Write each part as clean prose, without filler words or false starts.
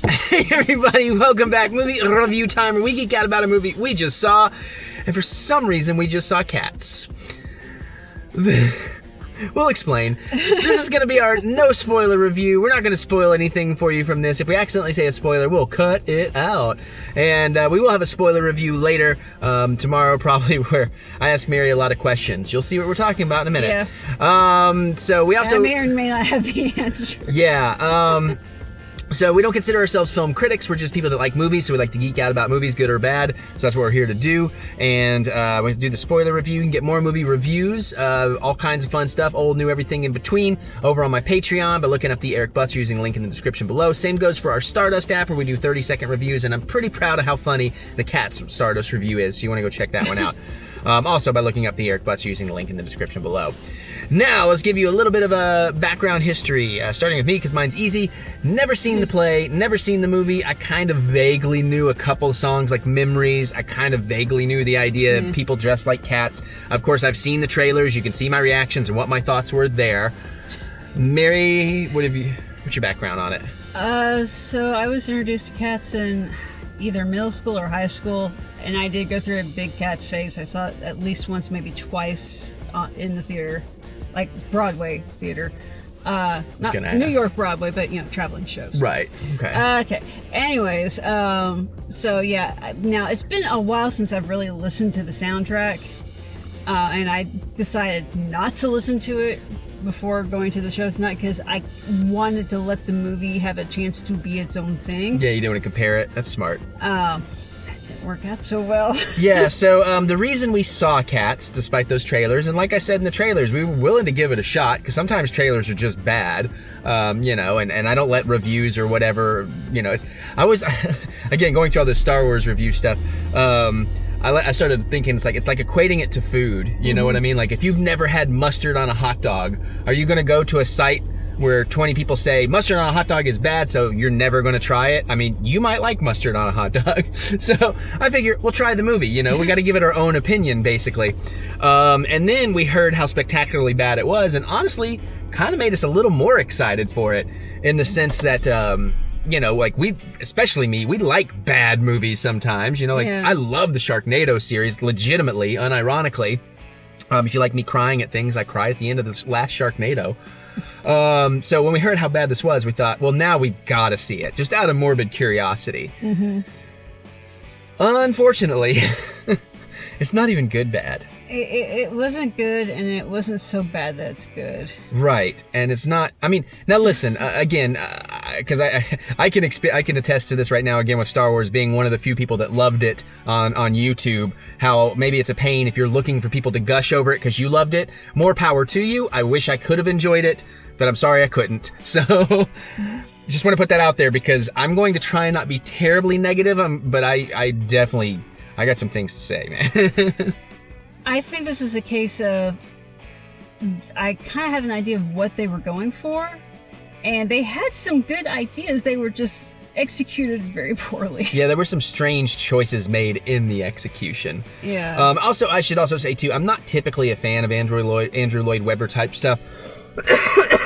Hey everybody, welcome back. Movie review time, where we geek out about a movie we just saw, and for some reason we just saw cats. We'll explain. This is going to be our no spoiler review. We're not going to spoil anything for you from this. If we accidentally say a spoiler, we'll cut it out. And we will have a spoiler review later, tomorrow probably, where I ask Mary a lot of questions. You'll see what we're talking about in a minute. Yeah. So we also... I may or may not have the answer. Yeah, so we don't consider ourselves film critics. We're just people that like movies, so we like to geek out about movies, good or bad. So that's what we're here to do. And we do the spoiler review. You can get more movie reviews, all kinds of fun stuff, old, new, everything in between, over on my Patreon by looking up TheEricButts using the link in the description below. Same goes for our Stardust app, where we do 30-second reviews, and I'm pretty proud of how funny the Cats Stardust review is, so you want to go check that one out. Also by looking up TheEricButts using the link in the description below. Now, let's give you a little bit of a background history, starting with me, because mine's easy. Never seen the play, never seen the movie. I kind of vaguely knew a couple of songs like Memories. I kind of vaguely knew the idea of people dressed like cats. Of course, I've seen the trailers. You can see my reactions and what my thoughts were there. Mary, what's your background on it? So I was introduced to cats in either middle school or high school, and I did go through a big Cats phase. I saw it at least once, maybe twice in the theater. Like Broadway theater, not New York Broadway, but traveling shows. Right. Okay. Okay. Anyways, so yeah, now it's been a while since I've really listened to the soundtrack, and I decided not to listen to it before going to the show tonight because I wanted to let the movie have a chance to be its own thing. Yeah, you don't want to compare it. That's smart. Work out so well. Yeah, so the reason we saw Cats, despite those trailers, and like I said in the trailers, we were willing to give it a shot, because sometimes trailers are just bad, and I don't let reviews or whatever, I was, again, going through all this Star Wars review stuff, I started thinking, it's like equating it to food, you know what I mean? Like, if you've never had mustard on a hot dog, are you going to go to a site where 20 people say mustard on a hot dog is bad, so you're never going to try it? I mean, you might like mustard on a hot dog. So I figure we'll try the movie, we got to give it our own opinion, basically. And then we heard how spectacularly bad it was, and honestly, kind of made us a little more excited for it, in the sense that, especially me, we like bad movies sometimes, I love the Sharknado series, legitimately, unironically. If you like me crying at things, I cry at the end of this last Sharknado. So when we heard how bad this was, we thought, well, now we've got to see it, just out of morbid curiosity. Unfortunately, it's not even good bad. It wasn't good, and it wasn't so bad that it's good. Right, and it's not. I mean, now listen, again, because I can attest to this right now, again, with Star Wars, being one of the few people that loved it on YouTube. How maybe it's a pain if you're looking for people to gush over it because you loved it. More power to you. I wish I could have enjoyed it, but I'm sorry I couldn't. So just want to put that out there, because I'm going to try and not be terribly negative. But I definitely got some things to say, man. I think this is a case of, I kind of have an idea of what they were going for, and they had some good ideas. They were just executed very poorly. Yeah, there were some strange choices made in the execution. Yeah. Also, I should also say too, I'm not typically a fan of Andrew Lloyd Webber type stuff.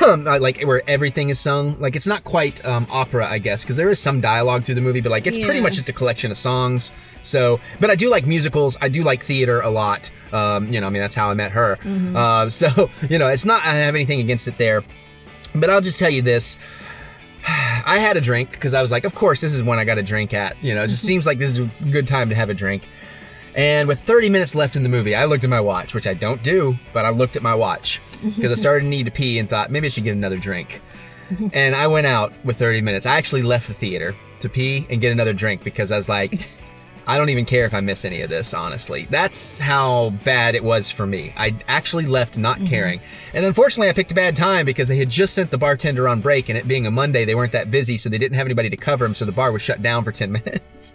Like where everything is sung. Like, it's not quite opera, I guess, because there is some dialogue through the movie, but like it's pretty much just a collection of songs. So, but I do like musicals. I do like theater a lot. That's how I met her. So, it's not, I have anything against it there. But I'll just tell you this. I had a drink because I was like, of course, this is when I got a drink at. It just seems like this is a good time to have a drink. And with 30 minutes left in the movie, I looked at my watch, which I don't do, but I looked at my watch because I started to need to pee and thought, maybe I should get another drink. And I went out with 30 minutes. I actually left the theater to pee and get another drink because I was like, I don't even care if I miss any of this, honestly. That's how bad it was for me. I actually left not caring. And unfortunately, I picked a bad time because they had just sent the bartender on break, and it being a Monday, they weren't that busy, so they didn't have anybody to cover them, so the bar was shut down for 10 minutes.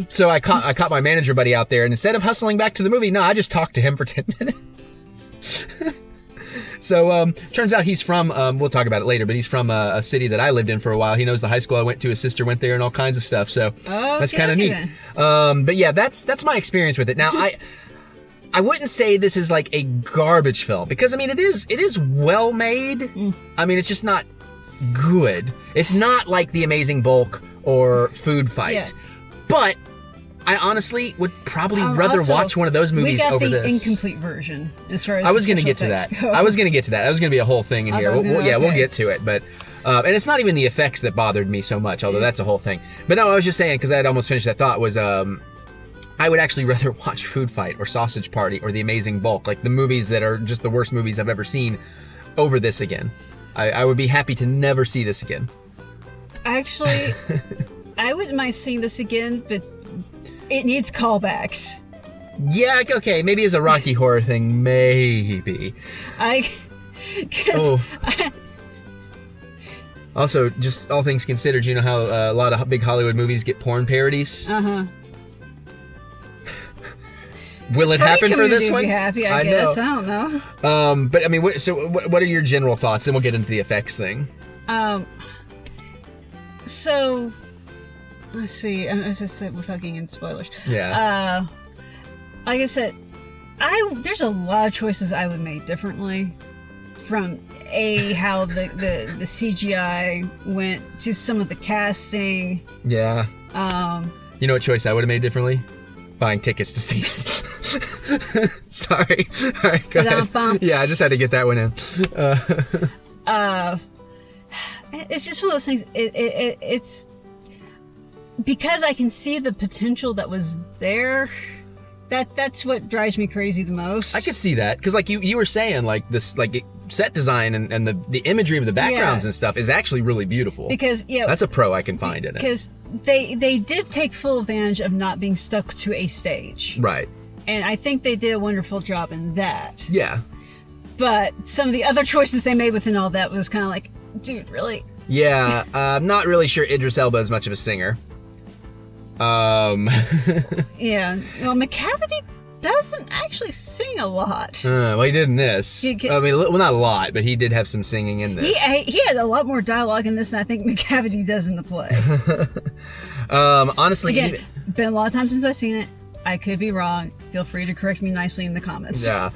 So I caught my manager buddy out there, and instead of hustling back to the movie, no, I just talked to him for 10 minutes. So, turns out he's from, we'll talk about it later, but he's from a city that I lived in for a while. He knows the high school I went to. His sister went there and all kinds of stuff. So that's kind of neat. But yeah, that's my experience with it. Now, I wouldn't say this is like a garbage film because, I mean, it is well made. I mean, it's just not good. It's not like The Amazing Bulk or Food Fight. Yeah. But I honestly would probably rather also, watch one of those movies over we got this. the incomplete version as far as I was going to special get to that. effects go. I was going to get to that. That was going to be a whole thing in here. We'll get to it. But and it's not even the effects that bothered me so much, although that's a whole thing. But no, I was just saying, because I had almost finished that thought, was I would actually rather watch Food Fight or Sausage Party or The Amazing Bulk, like the movies that are just the worst movies I've ever seen, over this again. I would be happy to never see this again. Actually, I wouldn't mind seeing this again, but it needs callbacks. Yeah, okay, maybe as a Rocky Horror thing, maybe. Also, just all things considered, you know how a lot of big Hollywood movies get porn parodies? Uh-huh. Will it happen for this one? Be happy, I guess. Know. I don't know. But I mean, what are your general thoughts? Then we'll get into the effects thing. So let's see. As I said, without getting into spoilers. Yeah. Like I said, there's a lot of choices I would make differently. From how the CGI went to some of the casting. Yeah. You know what choice I would have made differently? Buying tickets to see it. Sorry. All right, go ahead. Yeah, I just had to get that one in. It's just one of those things. It's because I can see the potential that was there. That's what drives me crazy the most. I could see that because, like you were saying, like this, like set design and the imagery of the backgrounds and stuff is actually really beautiful. Because that's a pro I can find in it. Because they did take full advantage of not being stuck to a stage. Right. And I think they did a wonderful job in that. Yeah. But some of the other choices they made within all that was kind of like, dude, really? Yeah, I'm not really sure Idris Elba is much of a singer. Yeah. Well, McCavity doesn't actually sing a lot. Well, he did in this. I mean, well, not a lot, but he did have some singing in this. He had a lot more dialogue in this than I think McCavity does in the play. Honestly, again, been a lot of times since I've seen it. I could be wrong. Feel free to correct me nicely in the comments. Yeah.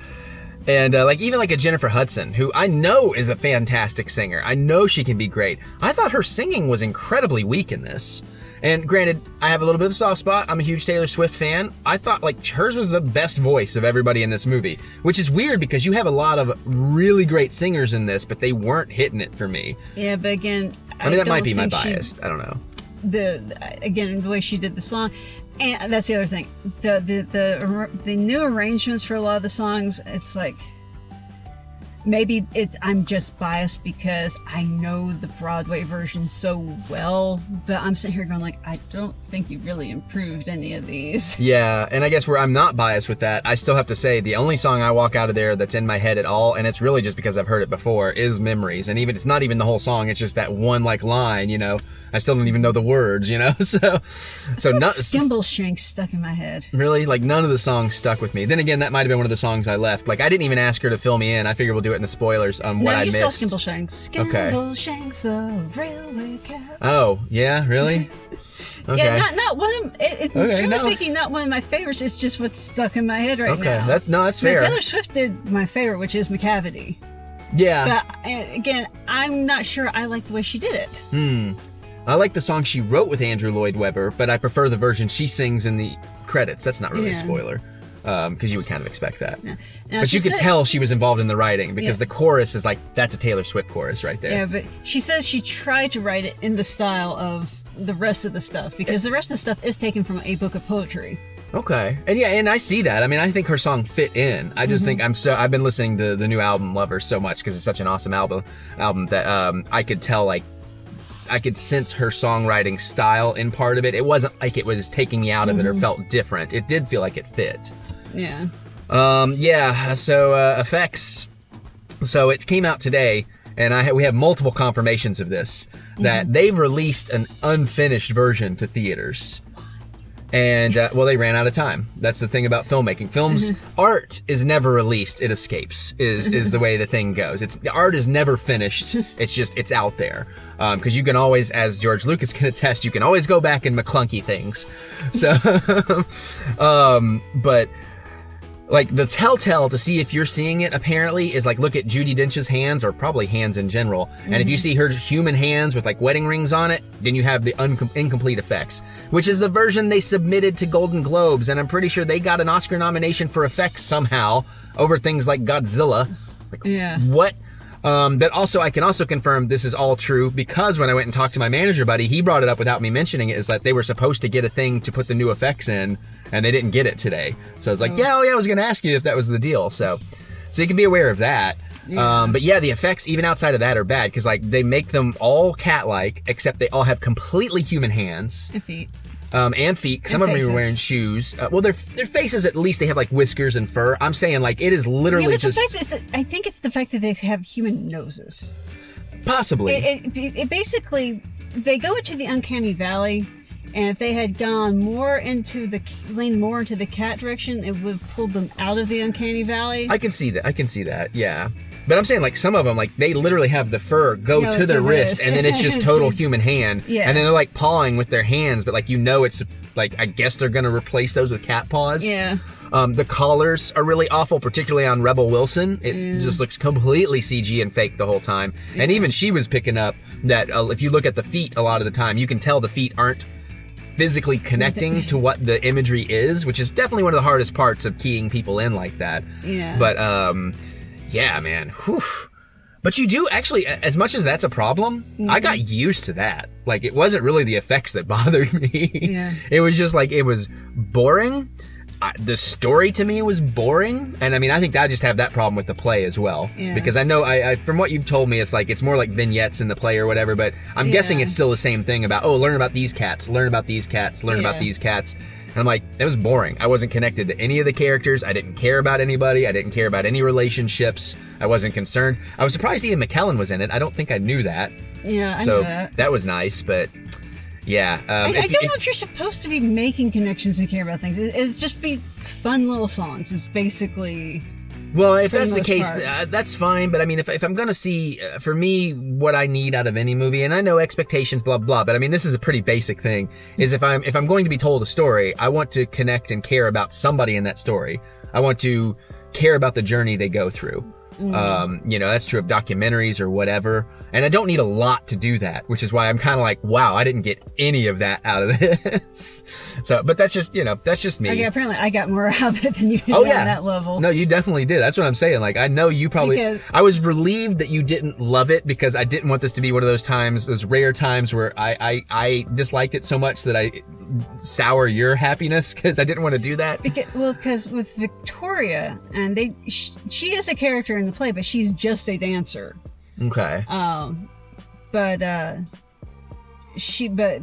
And even like a Jennifer Hudson, who I know is a fantastic singer. I know she can be great. I thought her singing was incredibly weak in this. And granted, I have a little bit of a soft spot. I'm a huge Taylor Swift fan. I thought like hers was the best voice of everybody in this movie, which is weird because you have a lot of really great singers in this, but they weren't hitting it for me. Yeah, but again, I mean, that might be my bias. I don't know. The way she did the song, and that's the other thing. The new arrangements for a lot of the songs, it's like maybe I'm just biased because I know the Broadway version so well, but I'm sitting here going like, I don't think you really improved any of these. Yeah, and I guess where I'm not biased with that, I still have to say the only song I walk out of there that's in my head at all, and it's really just because I've heard it before, is Memories. And even it's not even the whole song, it's just that one like line, you know. I still don't even know the words, you know. So not Skimbleshank stuck in my head. Really, like none of the songs stuck with me. Then again, that might have been one of the songs I left. Like I didn't even ask her to fill me in. I figure we'll do it in the spoilers on what I missed. No, you saw Skimbleshank. Skimbleshank's the railway cat. Oh yeah, really? Okay. Yeah, not one of generally speaking, not one of my favorites. It's just what's stuck in my head right now. Okay, that's fair. Now, Taylor Swift did my favorite, which is McCavity. Yeah. But again, I'm not sure I like the way she did it. I like the song she wrote with Andrew Lloyd Webber, but I prefer the version she sings in the credits. That's not really a spoiler, because you would kind of expect that. Yeah. But you could tell she was involved in the writing, because the chorus is like, that's a Taylor Swift chorus right there. Yeah, but she says she tried to write it in the style of the rest of the stuff, because the rest of the stuff is taken from a book of poetry. Okay. And I see that. I mean, I think her song fit in. I just think I've been listening to the new album Lovers so much because it's such an awesome album that I could tell, like, I could sense her songwriting style in part of it. It wasn't like it was taking me out of it or felt different. It did feel like it fit. Yeah. So effects. So it came out today, and we have multiple confirmations of this, that they've released an unfinished version to theaters. And, they ran out of time. That's the thing about filmmaking. Film's art is never released. It escapes, is the way the thing goes. The art is never finished. It's just, it's out there. Because you can always, as George Lucas can attest, you can always go back and McClunky things. So, but Like, the telltale to see if you're seeing it, apparently, is like, look at Judi Dench's hands, or probably hands in general. And if you see her human hands with, like, wedding rings on it, then you have the incomplete effects, which is the version they submitted to Golden Globes. And I'm pretty sure they got an Oscar nomination for effects somehow over things like Godzilla. Like, what? But also, I can also confirm this is all true, because when I went and talked to my manager buddy, he brought it up without me mentioning it, is that they were supposed to get a thing to put the new effects in, and they didn't get it today. So I was like, yeah, I was going to ask you if that was the deal. So you can be aware of that. But yeah, the effects, even outside of that, are bad, because like they make them all cat-like, except they all have completely human hands. And feet. And feet. Some of them are wearing shoes. Well, their faces, at least they have like whiskers and fur. I'm saying, like, it is literally just... I think it's the fact that they have human noses. Possibly. It basically, they go into the uncanny valley, and if they had gone leaned more into the cat direction, it would have pulled them out of the uncanny valley. I can see that, yeah. But I'm saying, like, some of them, like, they literally have the fur go to their wrist, and then it's just total human hand. Yeah. And then they're, like, pawing with their hands, but, like, you know it's, like, I guess they're going to replace those with cat paws. Yeah. The collars are really awful, particularly on Rebel Wilson. It just looks completely CG and fake the whole time. Yeah. And even she was picking up that if you look at the feet a lot of the time, you can tell the feet aren't physically connecting to what the imagery is, which is definitely one of the hardest parts of keying people in like that. Yeah. But, yeah, man. Whew. But you do actually, as much as that's a problem, I got used to that. Like, it wasn't really the effects that bothered me. Yeah. It was just like, it was boring. The story to me was boring. And I mean, I think I just have that problem with the play as well. Yeah. Because I know, I from what you've told me, it's like, it's more like vignettes in the play or whatever, but I'm guessing it's still the same thing about, learn about these cats, learn about these cats, learn about these cats. And I'm like, it was boring. I wasn't connected to any of the characters. I didn't care about anybody. I didn't care about any relationships. I wasn't concerned. I was surprised Ian McKellen was in it. I don't think I knew that. Yeah, I knew that. That was nice, but yeah. I don't know if you're supposed to be making connections and care about things. It's just be fun little songs. It's basically... Well, if that's the case, that's fine. But I mean, if I'm going to see, for me, what I need out of any movie, and I know expectations, blah, blah, but I mean, this is a pretty basic thing, is if I'm going to be told a story, I want to connect and care about somebody in that story. I want to care about the journey they go through. You know, that's true of documentaries or whatever. And I don't need a lot to do that, which is why I'm kind of like, wow, I didn't get any of that out of this. So, but that's just, that's just me. Okay, apparently I got more out of it than you did on that level. No, you definitely did. That's what I'm saying. Like, I know you probably, I was relieved that you didn't love it, because I didn't want this to be one of those times, those rare times where I disliked it so much that I sour your happiness, because I didn't want to do that. Because with Victoria, and she is a character in the play, but she's just a dancer. Okay. But in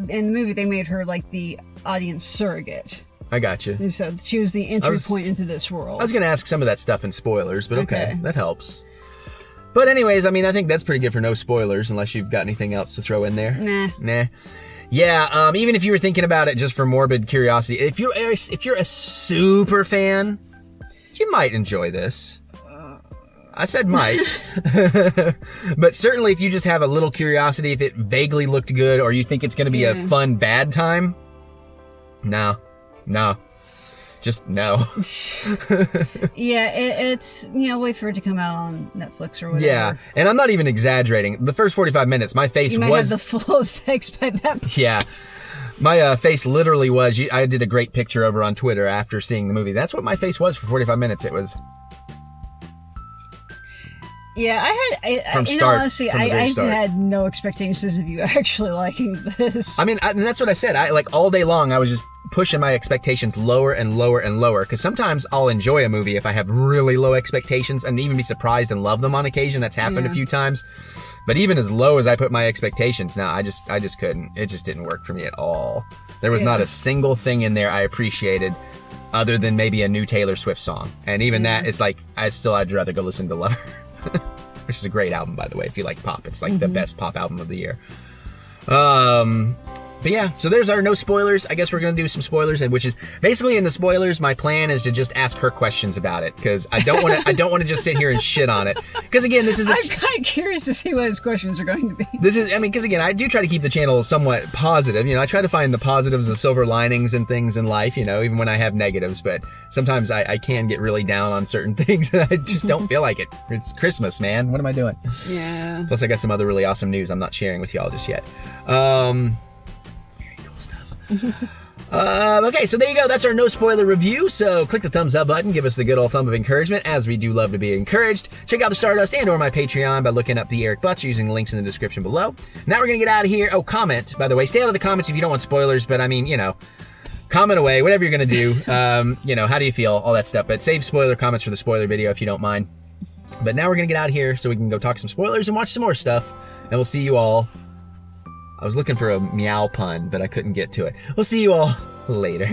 the movie they made her like the audience surrogate. I got you. And so she was the entry point into this world. I was going to ask some of that stuff in spoilers, but okay, that helps. But anyways, I mean, I think that's pretty good for no spoilers, unless you've got anything else to throw in there. Nah. Yeah, even if you were thinking about it just for morbid curiosity, if you're a super fan, you might enjoy this. I said might. But certainly if you just have a little curiosity, if it vaguely looked good, or you think it's going to be a fun bad time, no. Just no. Yeah, it's, wait for it to come out on Netflix or whatever. Yeah, and I'm not even exaggerating. The first 45 minutes, my face you might have the full effects by that point. Yeah. My face literally was, I did a great picture over on Twitter after seeing the movie. That's what my face was for 45 minutes. It was... Yeah, honestly, I had no expectations of you actually liking this. I mean, and that's what I said. Like, all day long, I was just pushing my expectations lower and lower and lower. Because sometimes I'll enjoy a movie if I have really low expectations, and even be surprised and love them on occasion. That's happened a few times. But even as low as I put my expectations, now I just couldn't. It just didn't work for me at all. There was not a single thing in there I appreciated, other than maybe a new Taylor Swift song. And even that, it's like, I'd rather go listen to Lover. Which is a great album, by the way, if you like pop. It's like the best pop album of the year. But yeah, so there's our no spoilers. I guess we're going to do some spoilers, and which is basically in the spoilers, my plan is to just ask her questions about it, because I don't want to just sit here and shit on it. Because again, this is... I'm kind of curious to see what his questions are going to be. Because again, I do try to keep the channel somewhat positive. I try to find the positives, the silver linings and things in life, even when I have negatives. But sometimes I can get really down on certain things, and I just don't feel like it. It's Christmas, man. What am I doing? Yeah. Plus, I got some other really awesome news I'm not sharing with y'all just yet. Okay, so there you go. That's our no spoiler review. So click the thumbs up button, give us the good old thumb of encouragement, as we do love to be encouraged. Check out the Stardust and or my Patreon by looking up TheEricButts using the links in the description below. Now we're gonna get out of here. Oh, comment, by the way. Stay out of the comments if you don't want spoilers, but I mean, comment away, whatever you're gonna do. How do you feel? All that stuff. But save spoiler comments for the spoiler video if you don't mind. But now we're gonna get out of here so we can go talk some spoilers and watch some more stuff. And we'll see you all. I was looking for a meow pun, but I couldn't get to it. We'll see you all later.